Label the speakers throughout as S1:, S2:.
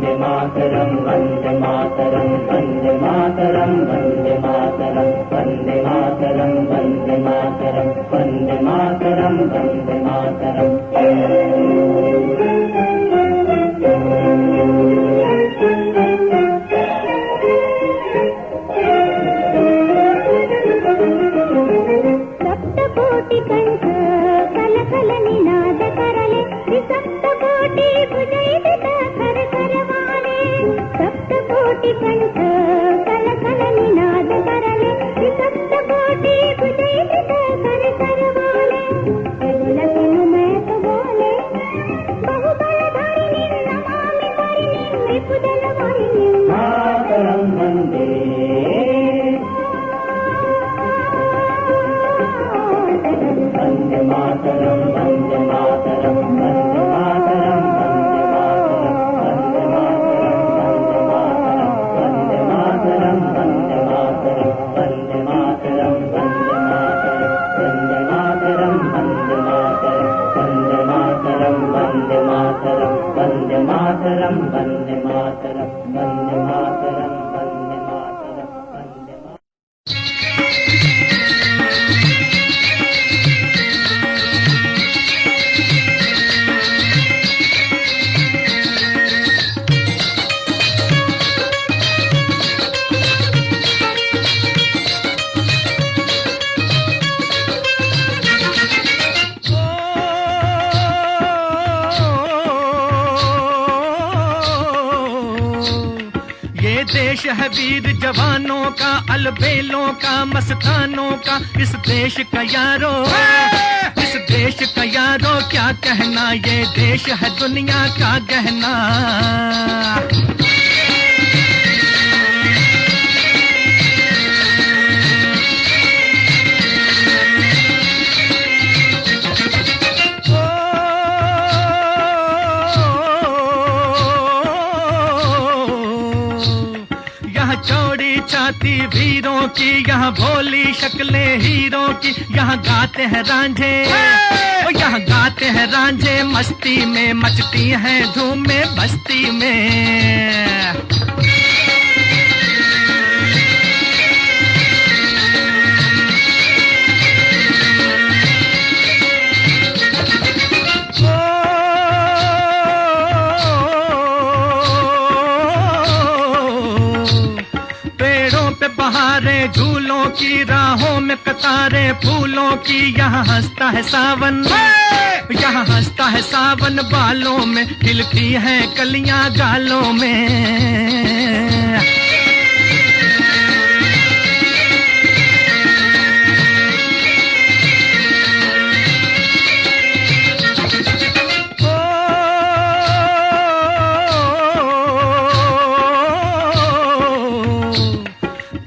S1: वन्दे मातरम् वन्दे मातरम् वन्दे मातरम् वन्दे मातरम् वन्दे मातरम् वन्दे मातरम् वन्दे मातरम् वन्दे मातरम्।
S2: सप्तकोटि कंठ कल कल निनाद करले सप्तकोटि भुजैदित कर करवाले। सप्तकोटि कंठ कल कल निनाद करले सप्तकोटि भुजैदित कर करवाले। लखनु मैं तो बोले बहुबलधारिणी नमामि हरिणी रिपुदल वाहिनी
S1: मातरम् वन्दे वन्दे मातरम् वन्दे मातरम् वन्दे मातरम् वन्दे मातरम् वन्दे मातरम् वन्दे मातरम् वन्दे मातरम् वन्दे मातरम् वन्दे मातरम् वन्दे मातरम् वन्दे मातरम् वन्दे मातरम् वन्दे मातरम् वन्दे मातरम् वन्दे मातरम् वन्दे मातरम् वन्दे मातरम्।
S3: देश है वीर जवानों का, अलबेलों का, मस्तानों का। इस देश का यारो, इस देश का यारो क्या कहना, ये देश है दुनिया का गहना। चौड़ी छाती वीरों की, यहाँ भोली शक्लें हीरों की। यहाँ गाते हैं रांझे, यहाँ गाते हैं रांझे मस्ती में, मचती हैं धूमें बस्ती में। बहारे झूलों की, राहों में कतारे फूलों की। यहाँ हंसता है सावन, यहाँ हंसता है सावन बालों में, खिलती हैं कलियां गालों में।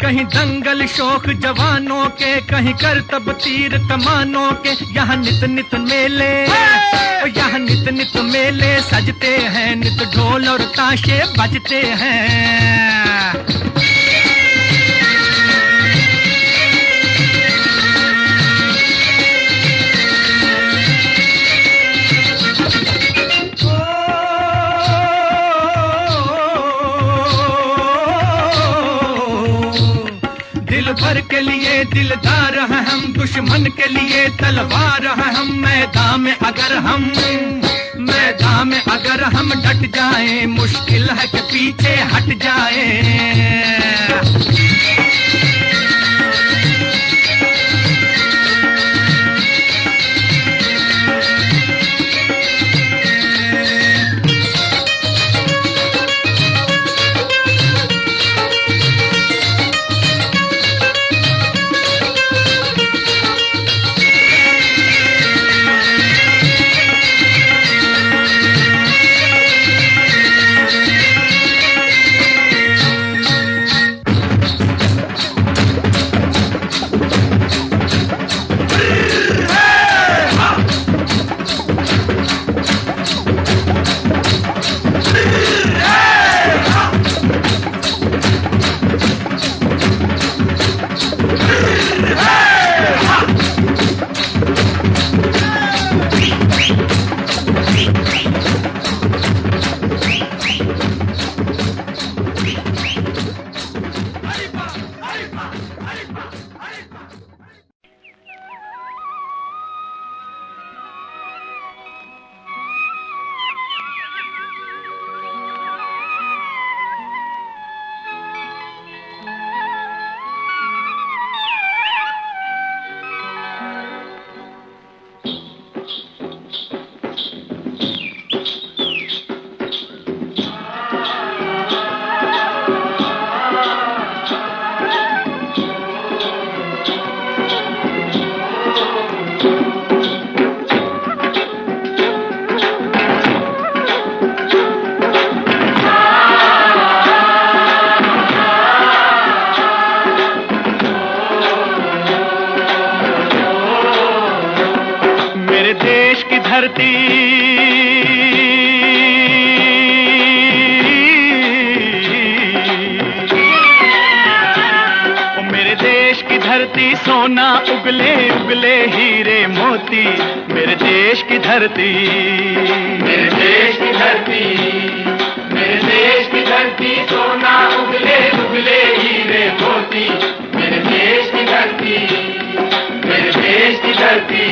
S3: कहीं दंगल शौक जवानों के, कहीं करतब तीर कमानों के। यहाँ नित नित मेले, यहाँ नित नित मेले सजते हैं, नित ढोल और ताशे बजते हैं। दिल भर के लिए दिलदार हैं हम, दुश्मन के लिए तलवार हैं हम। मैदान में अगर हम डट जाएं, मुश्किल है कि पीछे हट जाएं। धरती, ओ मेरे देश की धरती सोना उगले उगले हीरे मोती, मेरे देश की धरती, मेरे देश की धरती, मेरे देश की धरती सोना उगले उगले हीरे मोती, मेरे देश की धरती, मेरे देश की धरती।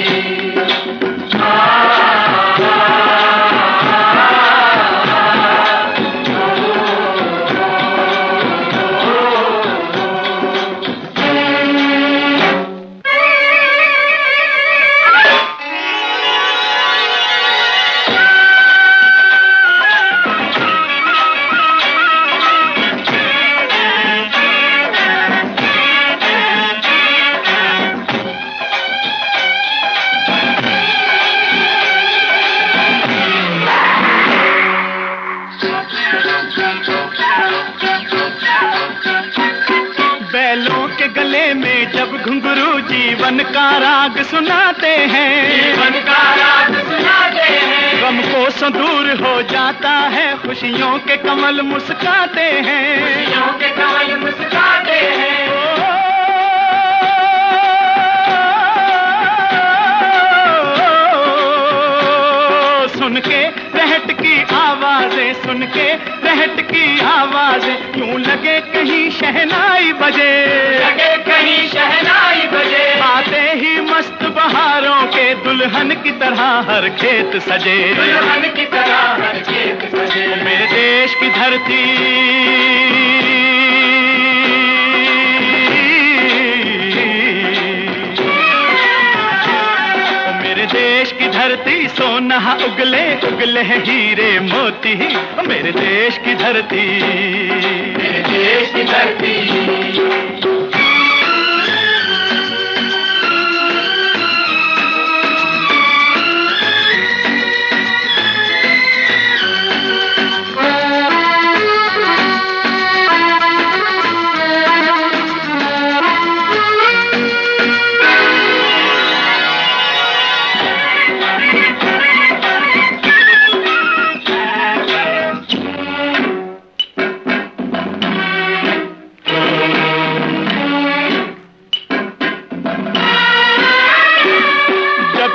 S3: बैलों के गले में जब घुंघरू जीवन का राग सुनाते हैं, जीवन का राग सुनाते हैं, गम को दूर हो जाता है, खुशियों के कमल मुस्काते हैं, खुशियों के कमल मुस्काते हैं। सुन के रहट की आवाजें, सुन के रहट की आवाजें, यूं लगे कहीं शहनाई बजे, लगे कहीं शहनाई बजे, आते ही मस्त बहारों के दुल्हन की तरह हर खेत सजे, दुल्हन की तरह हर खेत सजे। मेरे देश की धरती, मेरे देश की धरती सोना उगले उगले हीरे मोती, मेरे देश की धरती, मेरे देश की धरती।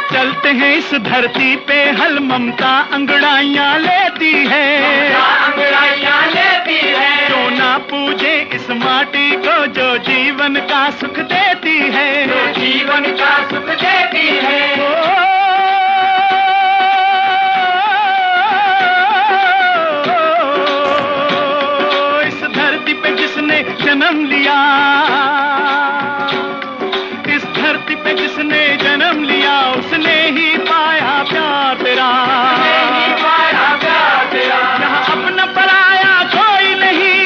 S3: चलते हैं इस धरती पे हल ममता अंगड़ाइयाँ लेती है, अंगड़ाइयाँ लेती है, जो ना पूजे इस माटी को जो जीवन का सुख देती है, जो जीवन का सुख देती है। इस धरती पे जिसने जन्म लिया, इस धरती पे जिसने जन्म लिया, उसने ही पाया प्यार तेरा, पाया प्यार तेरा। यहाँ अपना पराया कोई नहीं,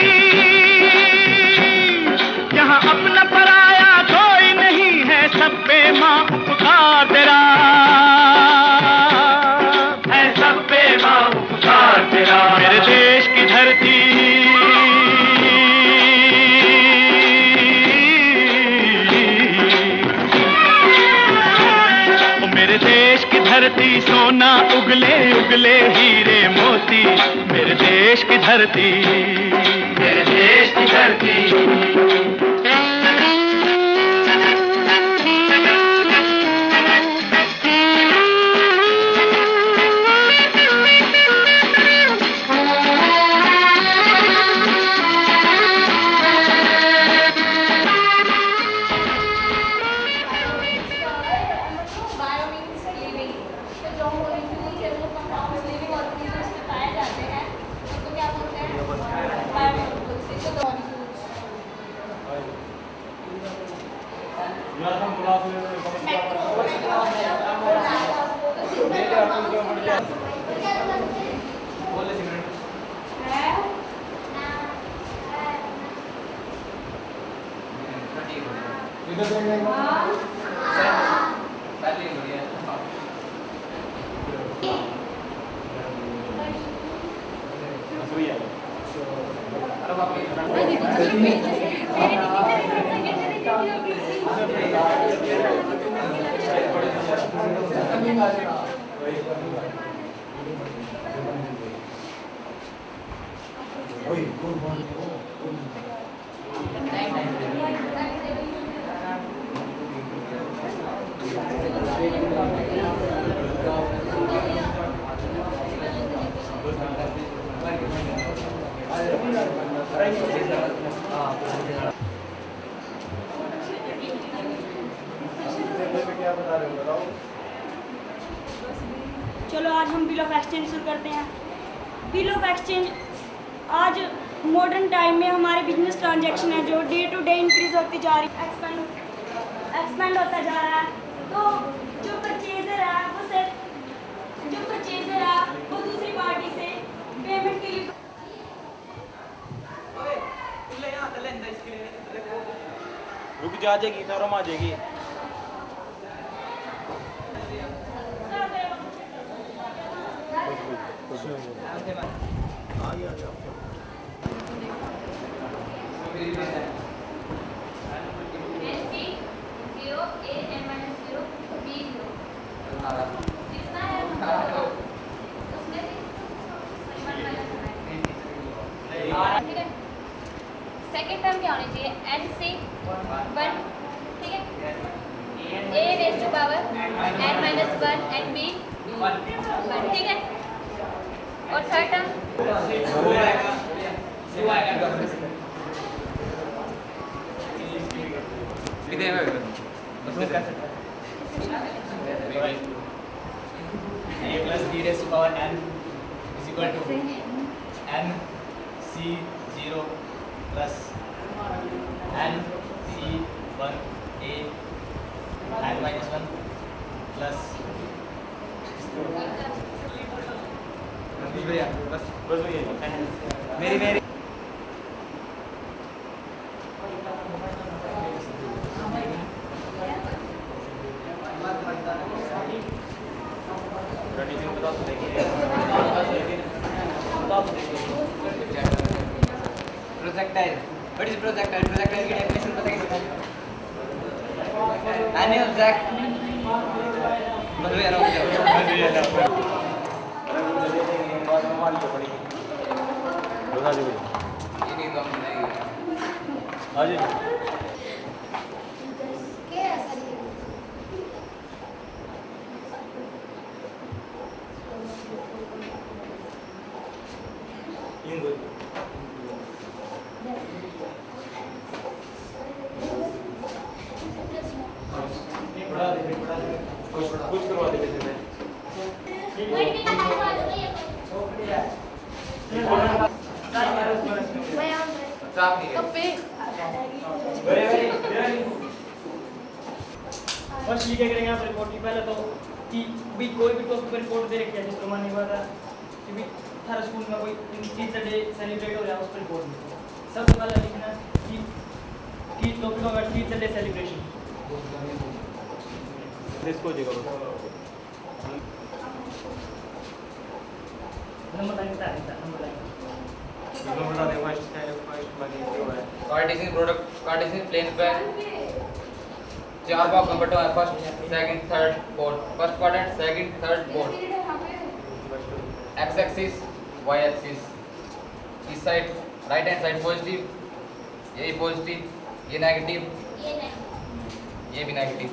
S3: यहाँ अपना पराया कोई नहीं है, सब पे माँ उपकार तेरा है, सब पे माँ उपकार तेरा। मेरे देश की धरती, मेरे देश की धरती सोना उगले उगले हीरे मोती, मेरे देश की धरती, मेरे देश की धरती।
S4: चलो आज हम बिल ऑफ एक्सचेंज शुरू करते हैं। बिल ऑफ एक्सचेंज आज मॉडर्न टाइम में हमारे बिजनेस ट्रांजैक्शन है जो डे टू डे इंक्रीज होती जा रही है, एक्सपेंड होता जा रहा है। तो जो परचेजर है वो दूसरी पार्टी से पेमेंट के लिए
S5: रुक जाएगी, शर्म आ जाएगी।
S6: सेकेंड टर्म क्या होनी चाहिए? एन सी 1, ठीक है, a raise to power n minus 1 and b 1, ठीक है। और third term
S5: a plus b raised to power n is equal to n c 0 plus n c 1 a n minus 1 plus बस मेरी projectile. What is projectile? Projectile की definition पता कैसे? Any object बस यार हो गया। बता दो ये नहीं तो हम नहीं आ जाइए। कुछ करवा दे
S4: फर्स्ट ये क्या करेंगे आप रिपोर्ट की? पहले तो कि भी कोई भी टॉपिक पर रिपोर्ट दे रखी है, जिस प्रमाण नहीं हुआ था कि भी हर स्कूल में कोई टीचर डे सेलिब्रेट हो रहा है, उस पर रिपोर्ट लिखो। सबसे पहले लिखना कि टॉपिक होगा टीचर डे सेलिब्रेशन।
S5: इसको जगह
S4: नंबर लाइन बता देता नंबर लाइन
S5: बता दे। फर्स्ट बनी जो है
S7: कार्टेशियन प्रोडक्ट, कार्टेशियन प्लेन पे 4 बॉक्स नंबर 2 है, first second third fourth, first quadrant second third fourth, x axis y axis, इस side right hand side positive, ये पॉजिटिव, ये नेगेटिव, ये भी नेगेटिव।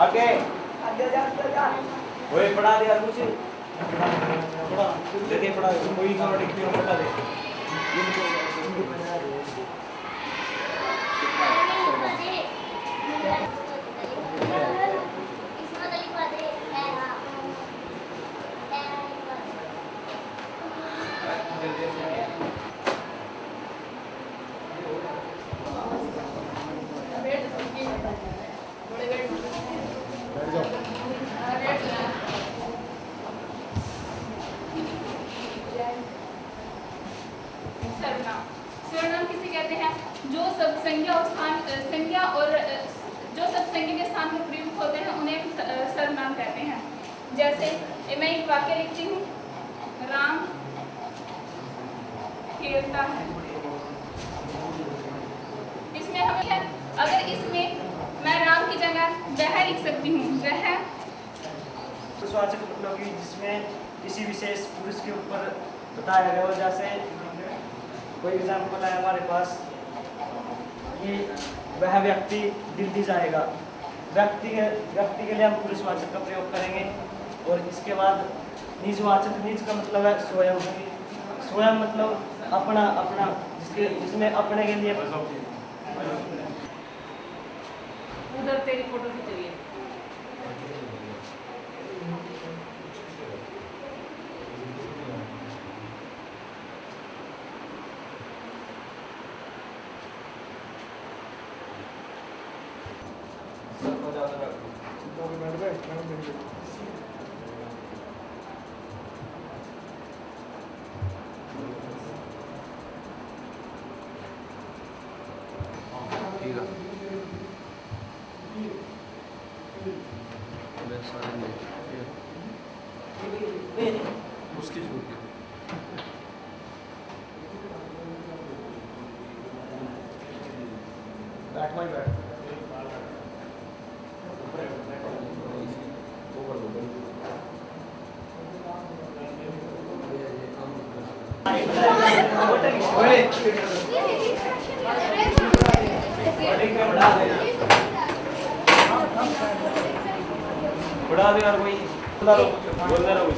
S5: आगे वही पढ़ा दे यार कुछ पढ़ा लेके पढ़ा कोई इकोनॉमिक भी पढ़ा दे।
S6: सर्वनाम किसे कहते हैं? जो सब संज्ञा और स्थान संज्ञा और जो सब संज्ञा के स्थान पर प्रयुक्त होते हैं उन्हें सर्वनाम कहते हैं। जैसे मैं एक वाक्य लिखती हूँ, राम खेलता है। इसमें हमें अगर इसमें मैं राम की जगह
S8: पुरुषवाचक उपयोगी जिसमें किसी विशेष पुरुष के ऊपर बताया गया हो। जैसे कोई एग्जाम्पल है हमारे पास कि वह व्यक्ति दिल्ली जाएगा। व्यक्ति के लिए हम पुरुषवाचक का प्रयोग करेंगे। और इसके बाद निजवाचक, निज का मतलब है स्वयं। स्वयं मतलब अपना अपना, जिसमें अपने के लिए
S9: उधर तेरी फोटो खींच।
S10: उसकी छूट
S8: बैठ भाई बैठ।
S10: बढ़ा दे यार कोई बोलना रहो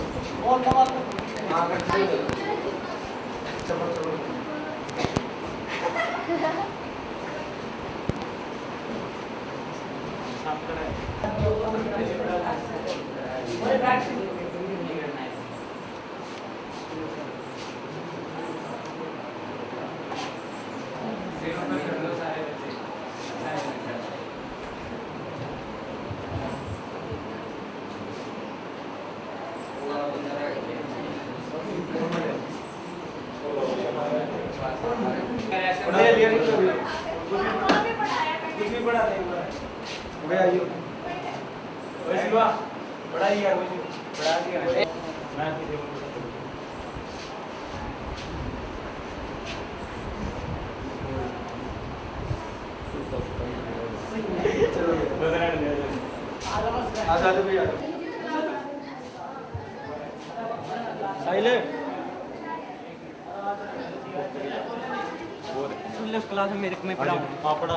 S8: क्लास में मेरे को मैं पढ़ाऊँ। हाँ पढ़ा।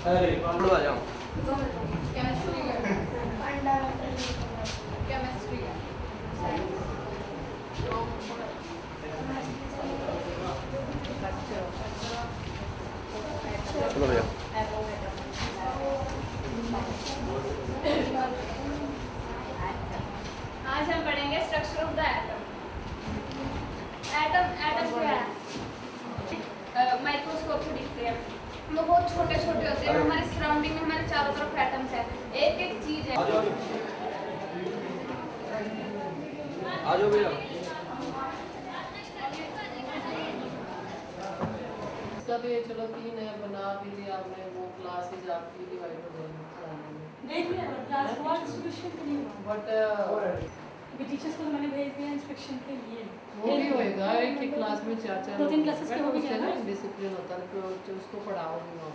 S7: अरे आ जाओ। चलो भैया।
S6: आज हम पढ़ेंगे structure of the atom. Atom क्या है? माइक्रोस्कोप से दिखते हैं, वो बहुत छोटे छोटे होते हैं। हमारे सराउंडिंग में, हमारे चारों तरफ एटम्स है। एक एक चीज है।
S7: आ जाओ भैया।
S9: इसका तो ये चलो 3 है, बना भी दिया आपने। वो क्लासेज आपकी डिवाइड हो जाएंगी।
S4: देख लिया क्लास हुआ, डिस्ट्रीब्यूशन के लिए
S9: बट
S4: अभी टीचर्स को मैंने भेज दिया इंस्पेक्शन के लिए।
S9: वो भी होएगा एक एक क्लास में 4-4
S4: 2-3 क्लासेस के हो भी
S9: उससे
S4: गया
S9: ना
S4: ना।
S9: डिसिप्लिन होता है, तो उसको पढ़ाओगे वहाँ।